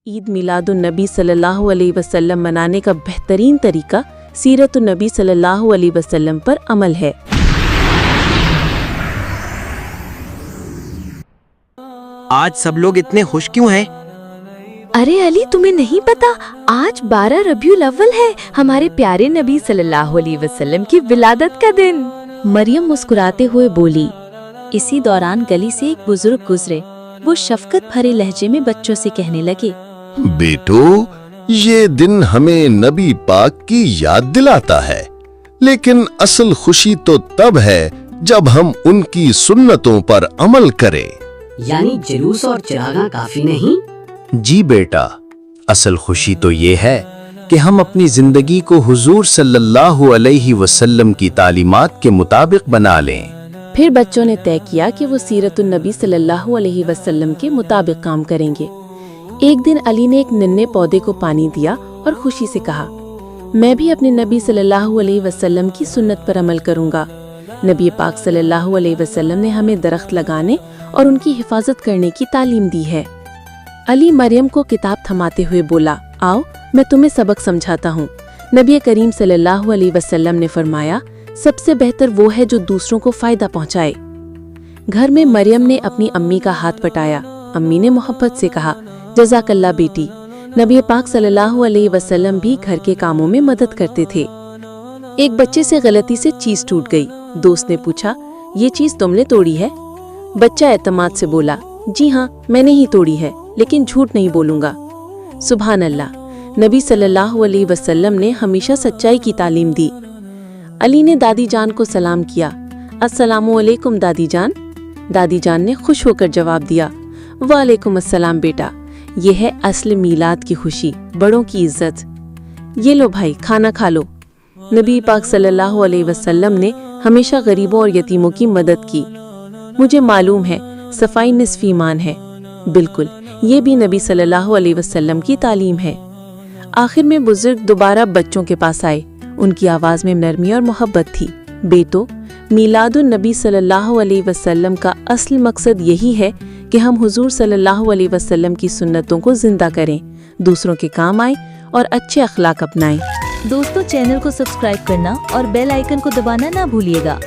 ईद मिलादुन्नबी सल्लल्लाहु अलैहि वसल्लम मनाने का बेहतरीन तरीका सीरतुन्नबी सल्लल्लाहु अलैहि वसल्लम पर अमल है। आज सब लोग इतने खुश क्यों हैं? अरे अली, तुम्हें नहीं पता आज 12 रबीउल अव्वल है, हमारे प्यारे नबी सल्लल्लाहु अलैहि वसल्लम की विलादत का दिन। मरियम मुस्कुराते हुए बोली। इसी दौरान गली से एक बुजुर्ग गुजरे। वो शफकत भरे लहजे में बच्चों से कहने लगे, बेटो, ये दिन हमें नबी पाक की याद दिलाता है, लेकिन असल खुशी तो तब है जब हम उनकी सुन्नतों पर अमल करें। यानी जुलूस और चिरागा काफी नहीं? जी बेटा, असल खुशी तो ये है कि हम अपनी जिंदगी को हुजूर सल्लल्लाहु अलैहि वसल्लम की तालीमात के मुताबिक बना लें। फिर बच्चों ने तय किया कि वो सीरतुन्नबी सल्लल्लाहु अलैहि वसल्लम के मुताबिक काम करेंगे। एक दिन अली ने एक नन्हे पौधे को पानी दिया और खुशी से कहा, मैं भी अपने नबी सल्लल्लाहु अलैहि वसल्लम की सुन्नत पर अमल करूंगा। नबी पाक सल्लल्लाहु अलैहि वसल्लम ने हमें दरख्त लगाने और उनकी हिफाजत करने की तालीम दी है। अली मरियम को किताब थमाते हुए बोला, आओ मैं तुम्हें सबक समझाता हूँ। नबी करीम सल्लल्लाहु अलैहि वसल्लम ने फरमाया, सबसे बेहतर वो है जो दूसरों को फायदा पहुँचाए। घर में मरियम ने अपनी अम्मी का हाथ पटाया। अम्मी ने मोहब्बत से कहा, जज़ाकल्लाह बेटी। नबी पाक सल्लल्लाहु अलैहि वसल्लम भी घर के कामों में मदद करते थे। एक बच्चे से गलती से चीज टूट गई। दोस्त ने पूछा, ये चीज तुमने तोड़ी है? बच्चा एतमाद से बोला, जी हाँ मैंने ही तोड़ी है, लेकिन झूठ नहीं बोलूंगा। सुभान अल्लाह, नबी सल्लल्लाहु अलैहि वसल्लम ने हमेशा सच्चाई की तालीम दी। अली ने दादी जान को सलाम किया, अस्सलामु अलैकुम दादी जान। दादी जान ने खुश होकर जवाब दिया, वालेकुम अस्सलाम बेटा। ये है असल मीलाद की खुशी, बड़ों की इज्जत। ये लो भाई, खाना खा लो। नबी पाक सल्लल्लाहु अलैहि वसल्लम ने हमेशा गरीबों और यतीमों की मदद की। मुझे मालूम है सफाई निस्फ ईमान है। बिल्कुल, ये भी नबी सल्लल्लाहु अलैहि वसल्लम की तालीम है। आखिर में बुजुर्ग दोबारा बच्चों के पास आए। उनकी आवाज में नरमी और मोहब्बत थी। बेटो, मीलादुन नबी सल्लल्लाहु अलैहि वसल्लम का असल मकसद यही है कि हम हुजूर सल्लल्लाहु अलैहि वसल्लम की सुन्नतों को जिंदा करें, दूसरों के काम आए और अच्छे अखलाक अपनाएं। दोस्तों, चैनल को सब्सक्राइब करना और बेल आइकन को दबाना ना भूलिएगा।